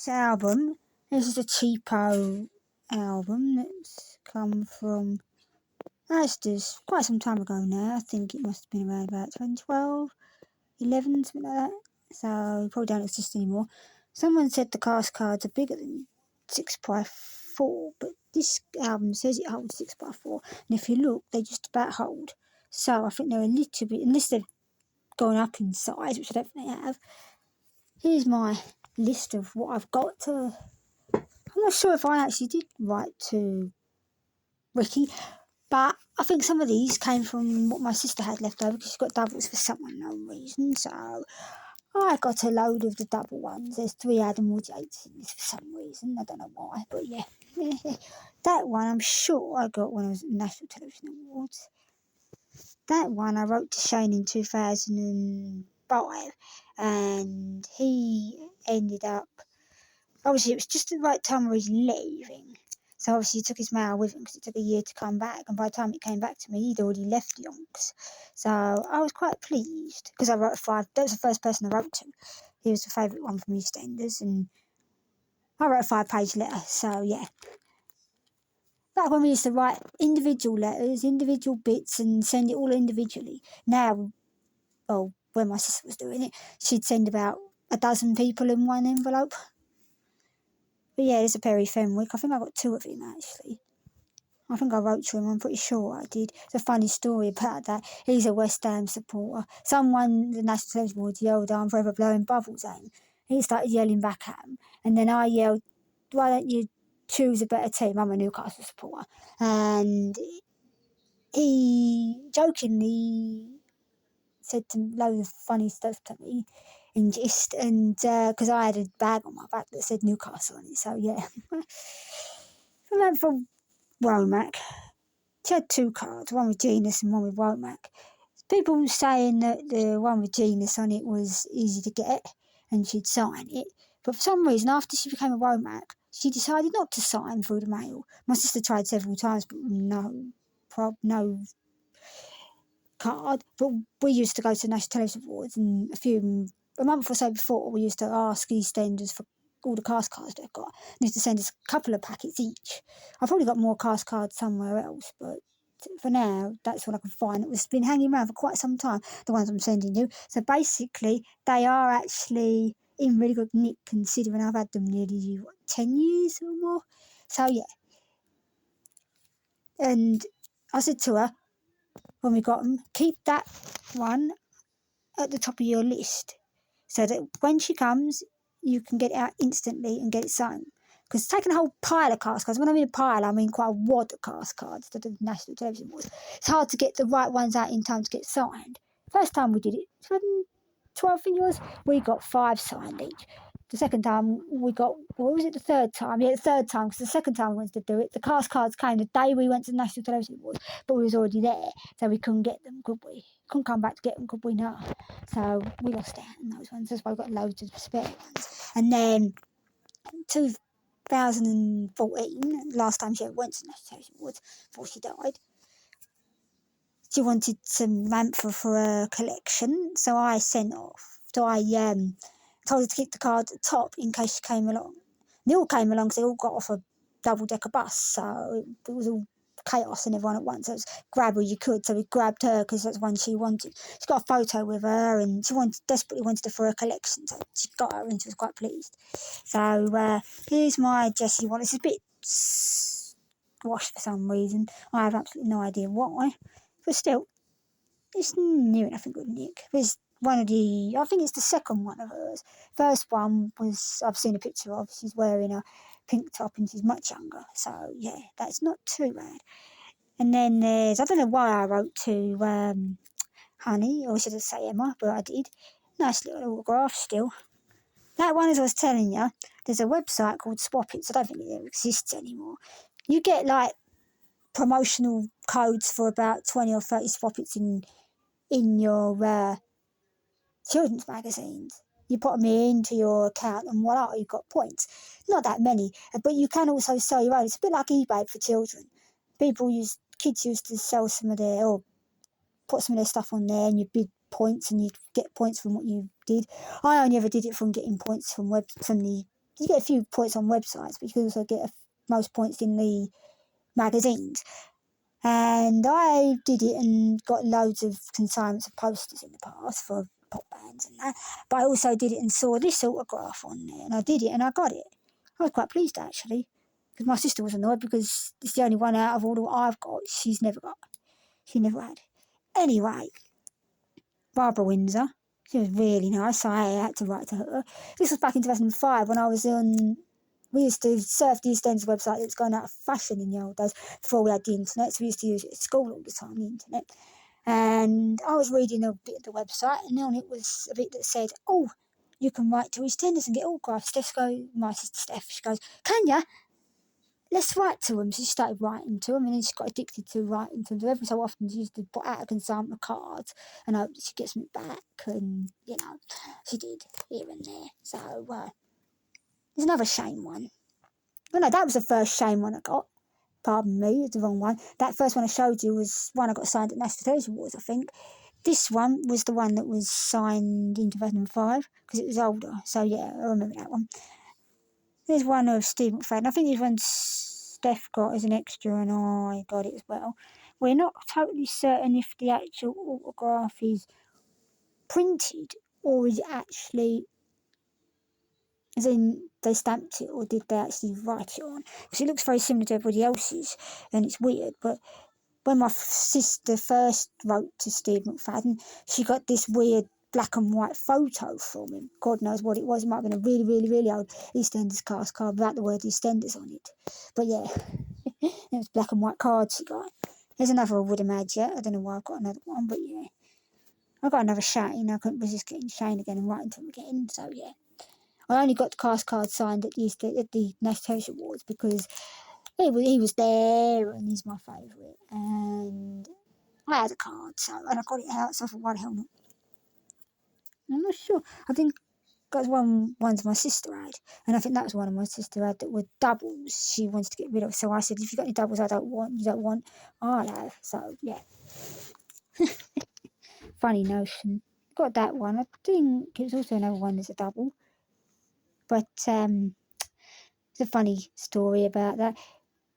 album. This is a cheapo album that's come from EastEnders quite some time ago now. I think it must have been around about 2012, 11, something like that. So probably don't exist anymore. Someone said the cast cards are bigger than 6x4, but this album says it holds 6x4, and if you look, they just about hold. So I think they're a little bit, unless they've gone up in size, which I don't think they have. Here's my list of what I've got to. I'm not sure if I actually did write to Ricky, but I think some of these came from what my sister had left over because she's got doubles for some unknown reason. So I got a load of the double ones. There's 3 Adam Wood Yates in this for some reason. I don't know why, but yeah. That one I'm sure I got when I was at the National Television Awards. That one I wrote to Shane in 2005, and he ended up. Obviously, it was just the right time where he's leaving. So obviously he took his mail with him because it took a year to come back. And by the time it came back to me, he'd already left Yonks. So I was quite pleased because I wrote 5. That was the first person I wrote to. He was the favourite one from EastEnders. And I wrote a 5-page letter. So yeah. Back when we used to write individual letters, individual bits and send it all individually. Now, well, when my sister was doing it, she'd send about a dozen people in one envelope. But yeah, there's a Perry Fenwick. I think I got 2 of him, actually. I think I wrote to him, I'm pretty sure I did. It's a funny story about that. He's a West Ham supporter. Someone, the National Television Awards, yelled, "I'm forever blowing bubbles" at him. He started yelling back at him. And then I yelled, "Why don't you choose a better team?" I'm a Newcastle supporter. And he jokingly said loads of funny stuff to me in gist, and because I had a bag on my back that said Newcastle on it, so yeah. I went for Womack. She had 2 cards, one with Genus and one with Womack. People saying that the one with Genus on it was easy to get and she'd sign it, but for some reason after she became a Womack, she decided not to sign through the mail. My sister tried several times, but no card. But we used to go to the National Television Awards, and a month or so before, we used to ask EastEnders for all the cast cards they've got. They used to send us a couple of packets each. I've probably got more cast cards somewhere else, but for now, that's what I can find. It's been hanging around for quite some time, the ones I'm sending you. So basically, they are actually in really good nick, considering I've had them nearly, 10 years or more? So yeah. And I said to her, when we got them, keep that one at the top of your list so that when she comes, you can get it out instantly and get it signed. Because taking a whole pile of cast cards, when I mean a pile, I mean quite a wad of cast cards that the National Television Awards. It's hard to get the right ones out in time to get signed. First time we did it, 2012 I think it was, we got 5 signed each. The second time we got, what was it, the third time? Yeah, the third time, because the second time we wanted to do it, the cast cards came the day we went to the National Television Awards, but we was already there, so we couldn't get them, could we? Couldn't come back to get them, could we? No. So we lost out on those ones, that's why we got loads of spare ones. And then 2014, last time she ever went to the National Television Awards, before she died, she wanted some Mantha for her collection, so I sent off. So I told her to keep the card at the top in case she came along. They all came along because they all got off a double-decker bus, so it was all chaos and everyone at once. So it was grab who you could, so we grabbed her because that's the one she wanted. She got a photo with her and she desperately wanted her for her collection, so she got her and she was quite pleased. So here's my Jessie one. It's a bit squashed for some reason. I have absolutely no idea why. But still, it's near enough in good nick. There's one of the, I think it's the second one of hers. First one was, I've seen a picture of, she's wearing a pink top and she's much younger. So yeah, that's not too bad. And then there's, I don't know why I wrote to Honey, or should I say Emma, but I did. Nice little autograph still. That one, as I was telling you, there's a website called Swap It, so I don't think it exists anymore. You get like promotional codes for about 20 or 30 Swap-Its in your children's magazines. You put them into your account and voila, you've got points. Not that many, but you can also sell your own. It's a bit like eBay for children. Kids used to sell some of their, or put some of their stuff on there and you bid points and you get points from what you did. I only ever did it from getting points from the you get a few points on websites, but you can also get most points in the magazines. And I did it and got loads of consignments of posters in the past for pop bands and that. But I also did it and saw this autograph on there, and I did it and I got it. I was quite pleased actually, because my sister was annoyed because it's the only one out of all that I've got she's never got. She never had. Anyway, Barbara Windsor. She was really nice, so I had to write to her. This was back in 2005 when I was on. We used to surf the EastEnders website that was going out of fashion in the old days before we had the internet, so we used to use it at school all the time, the internet. And I was reading a bit of the website, and on it was a bit that said, oh, you can write to EastEnders and get autographs. My sister Steph, she goes, can ya? Let's write to them. So she started writing to them, and then she got addicted to writing to them. So every so often she used to put out a consignment of cards and hope that she gets me back, and, she did here and there. So, there's another Shane one. Well, no, that was the first Shane one I got. Pardon me, it's the wrong one. That first one I showed you was one I got signed at National Television Awards, I think. This one was the one that was signed in 2005, because it was older. So, yeah, I remember that one. There's one of Steve McFadden. I think this one's Steph got as an extra and I got it as well. We're not totally certain if the actual autograph is printed or is it actually, as in they stamped it, or did they actually write it on? Because it looks very similar to everybody else's and it's weird. But when my sister first wrote to Steve McFadden, she got this weird black and white photo from him. God knows what it was. It might have been a really, really, really old EastEnders cast card without the word EastEnders on it. But yeah, it was black and white cards she got. Here's another I would have made yet. I don't know why I've got another one, but yeah. I got another Shane. I couldn't resist getting Shane again and writing to him again. So yeah. I only got the cast card signed at the National Television Awards because he was there and he's my favourite. And I had a card, and I got it out, so I thought, why the hell not? I'm not sure. I think that's one's my sister had, and I think that was one of my sister had that were doubles she wants to get rid of. So I said, if you got any doubles you don't want, I'll have. So yeah. Funny notion. Got that one. I think it was also another one that's a double. But it's a funny story about that.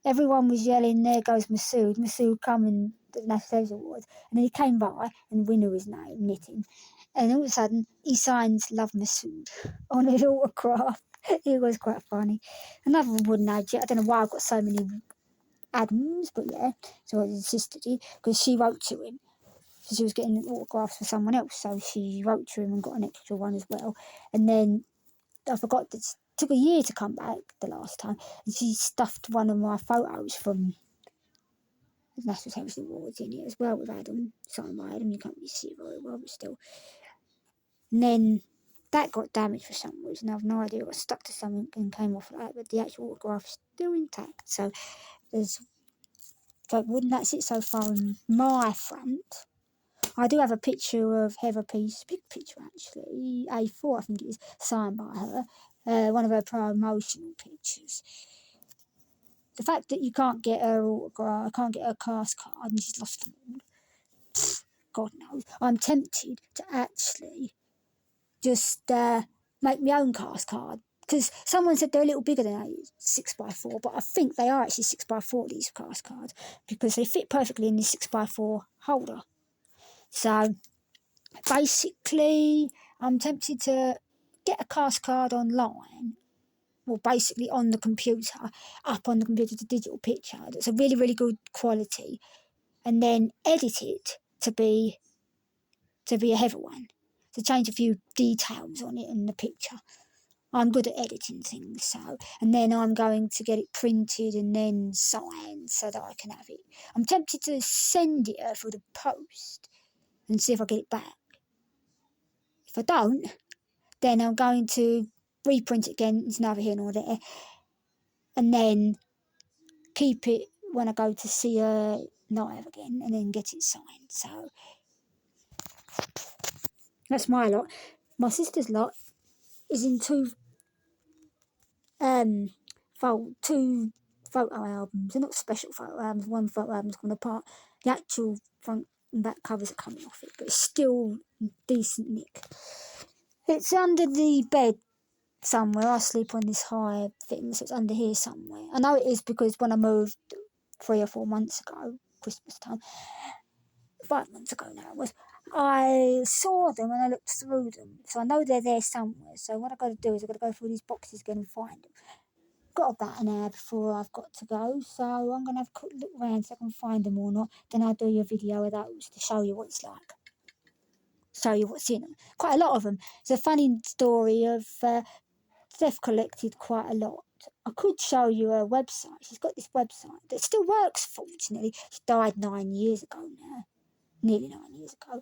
Everyone was yelling, there goes Masood. Masood coming to the National Television Awards. And then he came by, and we knew his name, Nitin. And all of a sudden, he signs Love Masood on his autograph. It was quite funny. Another wooden adject. I don't know why I've got so many Adams, but yeah. So his sister did, because she wrote to him. So she was getting autographs for someone else, so she wrote to him and got an extra one as well. And then I forgot that it took a year to come back the last time, and she stuffed one of my photos from the National Television Awards in it as well with Adam, signed by Adam. You can't really see it very well, but still. And then that got damaged for some reason. I have no idea. It got stuck to something and came off like that, but the actual autograph's still intact. So wouldn't that sit so far in my front? I do have a picture of Heather Peace, big picture actually, A4 I think it is, signed by her, one of her promotional pictures. The fact that you can't get her autograph, can't get her cast card, and she's lost them all, God knows. I'm tempted to actually just make my own cast card, because someone said they're a little bigger than a 6x4, but I think they are actually 6x4, these cast cards, because they fit perfectly in this 6x4 holder. So basically, I'm tempted to get a cast card online, well, basically on the computer, up on the computer, the digital picture that's a really, really good quality, and then edit it to be a heavy one, to change a few details on it in the picture. I'm good at editing things, so, and then I'm going to get it printed and then signed so that I can have it. I'm tempted to send it for the post and see if I get it back. If I don't, then I'm going to reprint it again. It's neither here nor there. And then keep it when I go to see her live again and then get it signed. So that's my lot. My sister's lot is in two photo albums. They're not special photo albums. One photo album's gone apart. The actual front and back covers are coming off it, but it's still decent nick. It's under the bed somewhere. I sleep on this high thing, so it's under here somewhere. I know it is because when I moved 3 or 4 months ago, Christmas time, 5 months ago now it was, I saw them and I looked through them. So I know they're there somewhere. So what I've got to do is I've got to go through these boxes again and find them. Got about an hour before I've got to go, so I'm going to have a quick look around so I can find them or not. Then I'll do you a video of those to show you what it's like. Show you what's in them. Quite a lot of them. It's a funny story of Steph collected quite a lot. I could show you her website. She's got this website that still works, fortunately. She died 9 years ago now. Nearly 9 years ago.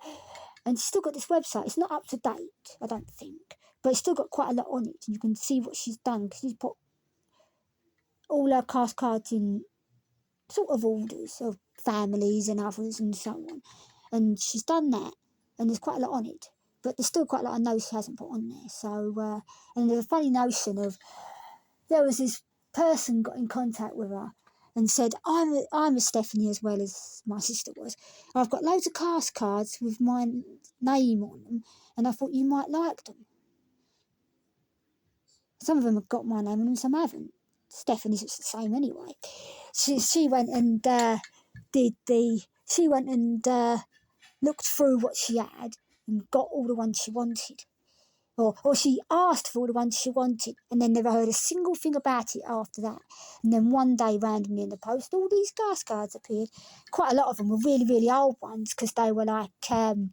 And she's still got this website. It's not up to date, I don't think. But it's still got quite a lot on it. And you can see what she's done. Because she's put all her cast cards in sort of orders of families and others and so on. And she's done that. And there's quite a lot on it. But there's still quite a lot I know she hasn't put on there. So, and there's a funny notion of, there was this person got in contact with her and said, I'm a Stephanie as well as my sister was. I've got loads of cast cards with my name on them, and I thought you might like them. Some of them have got my name on them, some haven't. Stephanie's the same anyway. She went and looked through what she had and got all the ones she wanted. Or she asked for all the ones she wanted and then never heard a single thing about it after that. And then one day, randomly in the post, all these gas cards appeared. Quite a lot of them were really, really old ones because they were like Peter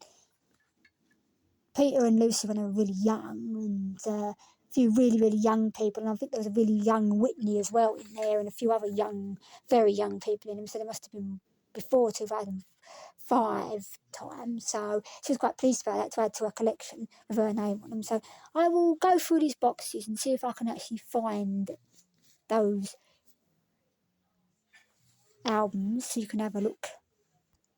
and Lucy when they were really young, and a few really, really young people. And I think there was a really young Whitney as well in there, and a few other young, very young people in them. So they must have been before 2005 time. So she was quite pleased about that, to add to her collection with her name on them. So I will go through these boxes and see if I can actually find those albums so you can have a look